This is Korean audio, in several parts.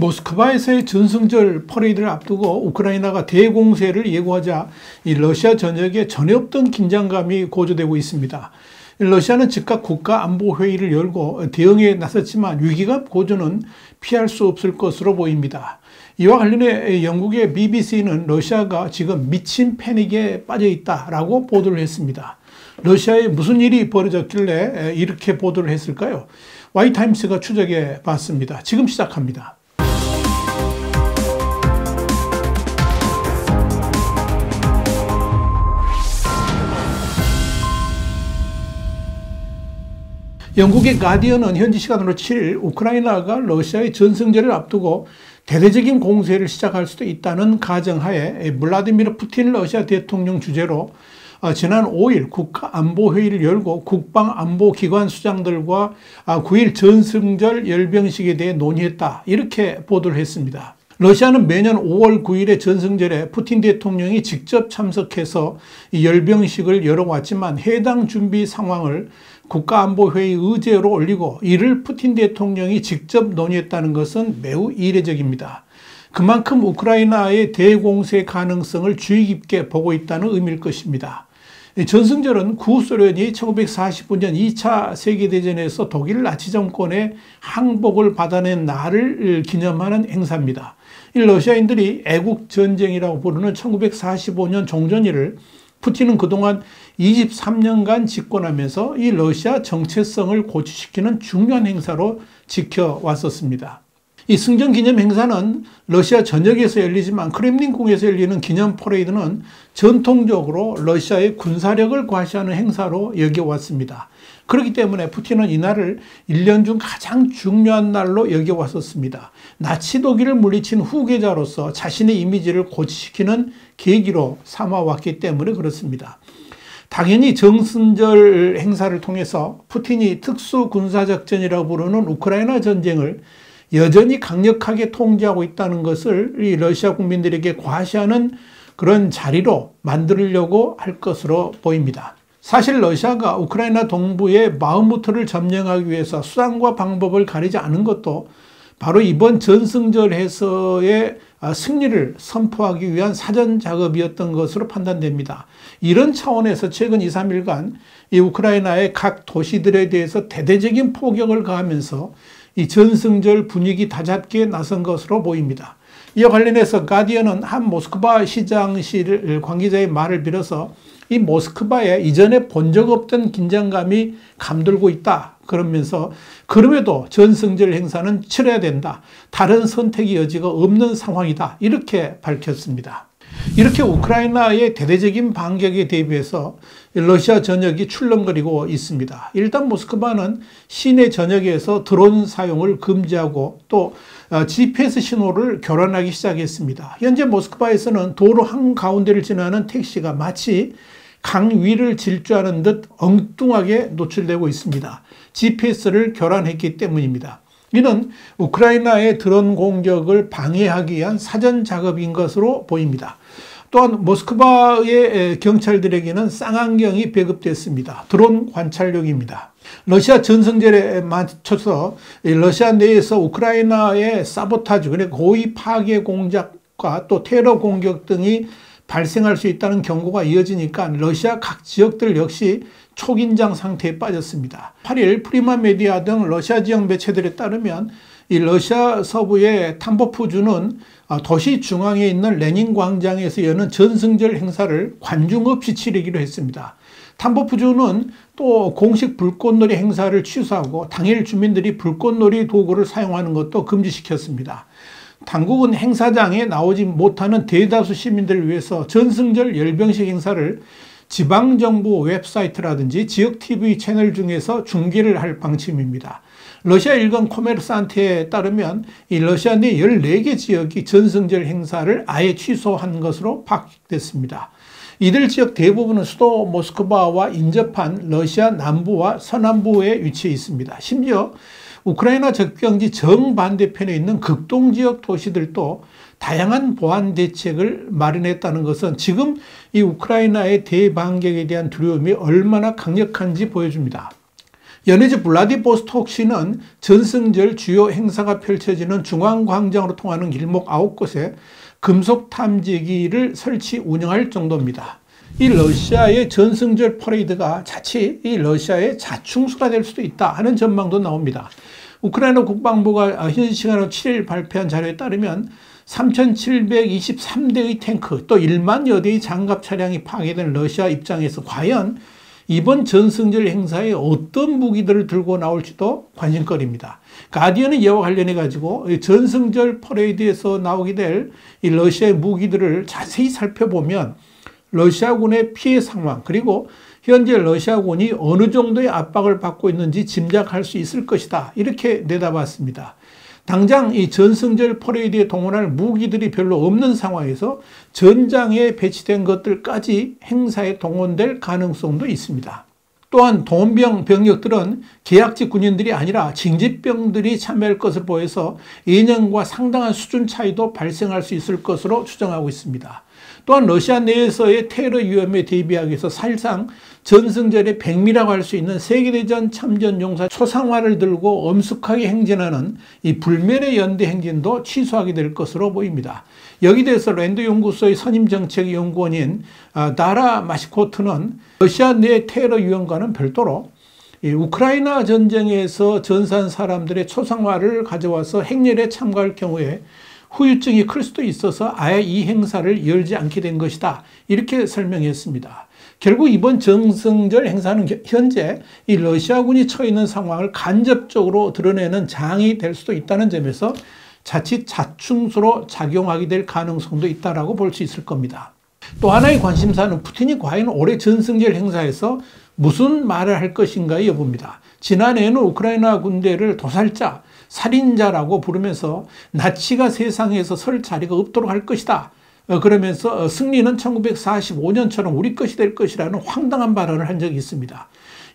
모스크바에서의 전승절 퍼레이드를 앞두고 우크라이나가 대공세를 예고하자 이 러시아 전역에 전혀 없던 긴장감이 고조되고 있습니다. 러시아는 즉각 국가안보회의를 열고 대응에 나섰지만 위기감 고조는 피할 수 없을 것으로 보입니다. 이와 관련해 영국의 BBC는 러시아가 지금 미친 패닉에 빠져 있다라고 보도를 했습니다. 러시아에 무슨 일이 벌어졌길래 이렇게 보도를 했을까요? 와이타임스가 추적해 봤습니다. 지금 시작합니다. 영국의 가디언은 현지 시간으로 7일 우크라이나가 러시아의 전승절을 앞두고 대대적인 공세를 시작할 수도 있다는 가정하에 블라디미르 푸틴 러시아 대통령 주재로 지난 5일 국가안보회의를 열고 국방안보기관 수장들과 9일 전승절 열병식에 대해 논의했다. 이렇게 보도를 했습니다. 러시아는 매년 5월 9일의 전승절에 푸틴 대통령이 직접 참석해서 이 열병식을 열어왔지만 해당 준비 상황을 국가안보회의 의제로 올리고 이를 푸틴 대통령이 직접 논의했다는 것은 매우 이례적입니다. 그만큼 우크라이나의 대공세 가능성을 주의 깊게 보고 있다는 의미일 것입니다. 전승절은 구소련이 1945년 2차 세계대전에서 독일 나치 정권의 항복을 받아낸 날을 기념하는 행사입니다. 이 러시아인들이 애국전쟁이라고 부르는 1945년 종전일을 푸틴은 그동안 23년간 집권하면서 이 러시아 정체성을 고취시키는 중요한 행사로 지켜왔었습니다. 이 승전 기념 행사는 러시아 전역에서 열리지만 크렘린궁에서 열리는 기념 퍼레이드는 전통적으로 러시아의 군사력을 과시하는 행사로 여겨왔습니다. 그렇기 때문에 푸틴은 이날을 1년 중 가장 중요한 날로 여겨왔었습니다. 나치 독일을 물리친 후계자로서 자신의 이미지를 고취시키는 계기로 삼아왔기 때문에 그렇습니다. 당연히 정승절 행사를 통해서 푸틴이 특수군사작전이라고 부르는 우크라이나 전쟁을 여전히 강력하게 통제하고 있다는 것을 이 러시아 국민들에게 과시하는 그런 자리로 만들려고 할 것으로 보입니다. 사실 러시아가 우크라이나 동부의 바흐무트를 점령하기 위해서 수단과 방법을 가리지 않은 것도 바로 이번 전승절에서의 승리를 선포하기 위한 사전 작업이었던 것으로 판단됩니다. 이런 차원에서 최근 2, 3일간 이 우크라이나의 각 도시들에 대해서 대대적인 포격을 가하면서 이 전승절 분위기 다잡기에 나선 것으로 보입니다. 이와 관련해서 가디언은 한 모스크바 시장실 관계자의 말을 빌어서 이 모스크바에 이전에 본 적 없던 긴장감이 감돌고 있다. 그러면서 그럼에도 전승절 행사는 치러야 된다. 다른 선택의 여지가 없는 상황이다. 이렇게 밝혔습니다. 이렇게 우크라이나의 대대적인 반격에 대비해서 러시아 전역이 출렁거리고 있습니다. 일단 모스크바는 시내 전역에서 드론 사용을 금지하고 또 GPS 신호를 교란하기 시작했습니다. 현재 모스크바에서는 도로 한가운데를 지나는 택시가 마치 강 위를 질주하는 듯 엉뚱하게 노출되고 있습니다. GPS를 교란했기 때문입니다. 이는 우크라이나의 드론 공격을 방해하기 위한 사전 작업인 것으로 보입니다. 또한 모스크바의 경찰들에게는 쌍안경이 배급됐습니다. 드론 관찰용입니다. 러시아 전승절에 맞춰서 러시아 내에서 우크라이나의 사보타주, 그러니까 고의 파괴 공작과 또 테러 공격 등이 발생할 수 있다는 경고가 이어지니까 러시아 각 지역들 역시 초긴장 상태에 빠졌습니다. 8일 프리마 메디아 등 러시아 지역 매체들에 따르면 이 러시아 서부의 탐보프주는 도시 중앙에 있는 레닌 광장에서 여는 전승절 행사를 관중 없이 치르기로 했습니다. 탐보프주는 또 공식 불꽃놀이 행사를 취소하고 당일 주민들이 불꽃놀이 도구를 사용하는 것도 금지시켰습니다. 당국은 행사장에 나오지 못하는 대다수 시민들을 위해서 전승절 열병식 행사를 지방정부 웹사이트라든지 지역 TV 채널 중에서 중계를 할 방침입니다. 러시아 일간 코메르산트에 따르면 이 러시아 내 14개 지역이 전승절 행사를 아예 취소한 것으로 파악됐습니다. 이들 지역 대부분은 수도 모스크바와 인접한 러시아 남부와 서남부에 위치해 있습니다. 심지어 우크라이나 접경지 정반대편에 있는 극동지역 도시들도 다양한 보안 대책을 마련했다는 것은 지금 이 우크라이나의 대반격에 대한 두려움이 얼마나 강력한지 보여줍니다. 연해지 블라디보스톡시는 전승절 주요 행사가 펼쳐지는 중앙광장으로 통하는 길목 9곳에 금속 탐지기를 설치 운영할 정도입니다. 이 러시아의 전승절 퍼레이드가 자칫 이 러시아의 자충수가 될 수도 있다 하는 전망도 나옵니다. 우크라이나 국방부가 현지 시간으로 7일 발표한 자료에 따르면 3,723대의 탱크 또 1만여 대의 장갑 차량이 파괴된 러시아 입장에서 과연 이번 전승절 행사에 어떤 무기들을 들고 나올지도 관심거리입니다. 가디언은 이와 관련해 가지고 전승절 퍼레이드에서 나오게 될 이 러시아의 무기들을 자세히 살펴보면 러시아군의 피해 상황 그리고 현재 러시아군이 어느 정도의 압박을 받고 있는지 짐작할 수 있을 것이다. 이렇게 내다봤습니다. 당장 이 전승절 퍼레이드에 동원할 무기들이 별로 없는 상황에서 전장에 배치된 것들까지 행사에 동원될 가능성도 있습니다. 또한 동원병 병력들은 계약직 군인들이 아니라 징집병들이 참여할 것을 보여서 예년과 상당한 수준 차이도 발생할 수 있을 것으로 추정하고 있습니다. 또한 러시아 내에서의 테러 위험에 대비하기 위해서 사실상 전승절의 백미라고 할 수 있는 세계대전 참전 용사 초상화를 들고 엄숙하게 행진하는 이 불멸의 연대 행진도 취소하게 될 것으로 보입니다. 여기 대해서 랜드 연구소의 선임정책연구원인 다라 마시코트는 러시아 내 테러 위험과는 별도로 우크라이나 전쟁에서 전사한 사람들의 초상화를 가져와서 행렬에 참가할 경우에 후유증이 클 수도 있어서 아예 이 행사를 열지 않게 된 것이다. 이렇게 설명했습니다. 결국 이번 전승절 행사는 현재 이 러시아군이 처해 있는 상황을 간접적으로 드러내는 장이 될 수도 있다는 점에서 자칫 자충수로 작용하게 될 가능성도 있다고 볼 수 있을 겁니다. 또 하나의 관심사는 푸틴이 과연 올해 전승절 행사에서 무슨 말을 할 것인가의 여부입니다. 지난해에는 우크라이나 군대를 도살자, 살인자라고 부르면서 나치가 세상에서 설 자리가 없도록 할 것이다. 그러면서 승리는 1945년처럼 우리 것이 될 것이라는 황당한 발언을 한 적이 있습니다.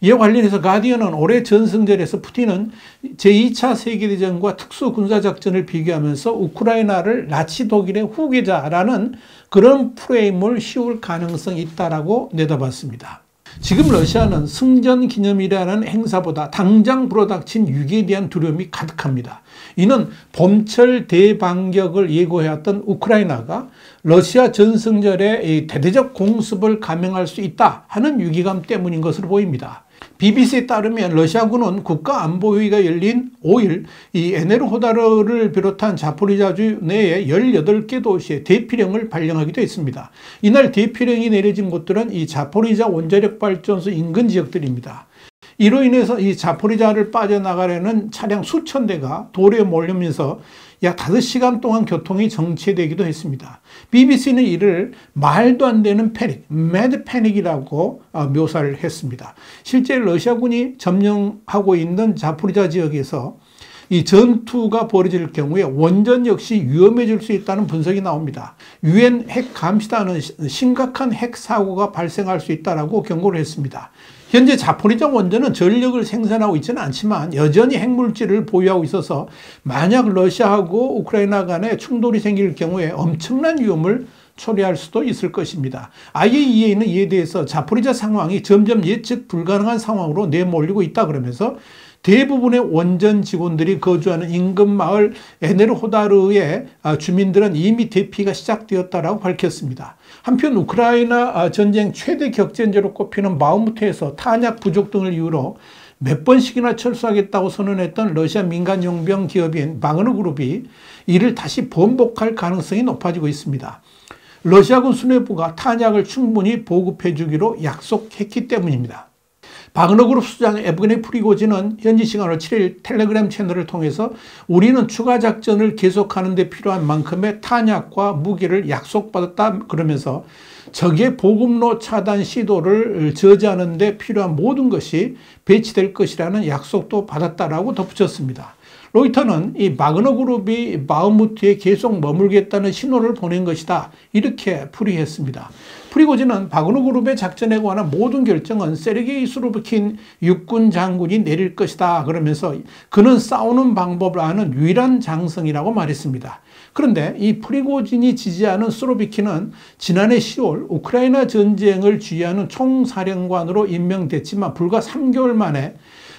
이와 관련해서 가디언은 올해 전승절에서 푸틴은 제2차 세계대전과 특수군사작전을 비교하면서 우크라이나를 나치 독일의 후계자라는 그런 프레임을 씌울 가능성이 있다고 내다봤습니다. 지금 러시아는 승전기념이라는 행사보다 당장 불어닥친 위기에 대한 두려움이 가득합니다. 이는 봄철 대반격을 예고해왔던 우크라이나가 러시아 전승절에 대대적 공습을 감행할 수 있다 하는 위기감 때문인 것으로 보입니다. BBC에 따르면 러시아군은 국가안보회의가 열린 5일 이 에네르호다르를 비롯한 자포리자주 내의 18개 도시에 대피령을 발령하기도 했습니다. 이날 대피령이 내려진 곳들은 이 자포리자 원자력발전소 인근 지역들입니다. 이로 인해서 이 자포리자를 빠져나가려는 차량 수천 대가 도로에 몰리면서 약 5시간 동안 교통이 정체되기도 했습니다. BBC는 이를 말도 안 되는 패닉, 매드 패닉이라고 묘사를 했습니다. 실제 러시아군이 점령하고 있는 자포리자 지역에서 이 전투가 벌어질 경우에 원전 역시 위험해질 수 있다는 분석이 나옵니다. 유엔 핵 감시단은 심각한 핵 사고가 발생할 수 있다고 경고를 했습니다. 현재 자포리자 원전은 전력을 생산하고 있지는 않지만 여전히 핵물질을 보유하고 있어서 만약 러시아하고 우크라이나 간에 충돌이 생길 경우에 엄청난 위험을 초래할 수도 있을 것입니다. IAEA는 이에 대해서 자포리자 상황이 점점 예측 불가능한 상황으로 내몰리고 있다 그러면서 대부분의 원전 직원들이 거주하는 인근 마을 에네르호다르의 주민들은 이미 대피가 시작되었다고 밝혔습니다. 한편 우크라이나 전쟁 최대 격전지로 꼽히는 바흐무트에서 탄약 부족 등을 이유로 몇 번씩이나 철수하겠다고 선언했던 러시아 민간 용병 기업인 바그너 그룹이 이를 다시 번복할 가능성이 높아지고 있습니다. 러시아군 수뇌부가 탄약을 충분히 보급해 주기로 약속했기 때문입니다. 바그너 그룹 수장 에브게니 프리고진은 현지 시간으로 7일 텔레그램 채널을 통해서 우리는 추가 작전을 계속하는 데 필요한 만큼의 탄약과 무기를 약속받았다 그러면서 적의 보급로 차단 시도를 저지하는 데 필요한 모든 것이 배치될 것이라는 약속도 받았다라고 덧붙였습니다. 로이터는 이 바그너 그룹이 바흐무트에 계속 머물겠다는 신호를 보낸 것이다 이렇게 풀이했습니다. 프리고진은 바그너 그룹의 작전에 관한 모든 결정은 세르게이 수로비킨 육군 장군이 내릴 것이다 그러면서 그는 싸우는 방법을 아는 유일한 장성이라고 말했습니다. 그런데 이 프리고진이 지지하는 수로비킨은 지난해 10월 우크라이나 전쟁을 지휘하는 총사령관으로 임명됐지만 불과 3개월 만에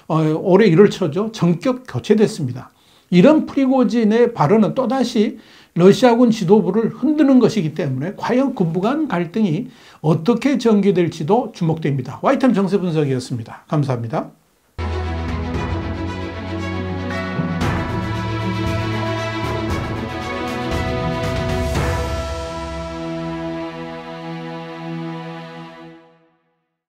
올해 1월 초죠. 전격 교체됐습니다. 이런 프리고진의 발언은 또다시 러시아군 지도부를 흔드는 것이기 때문에 과연 군부 간 갈등이 어떻게 전개될지도 주목됩니다. 와이탄 정세 분석이었습니다. 감사합니다.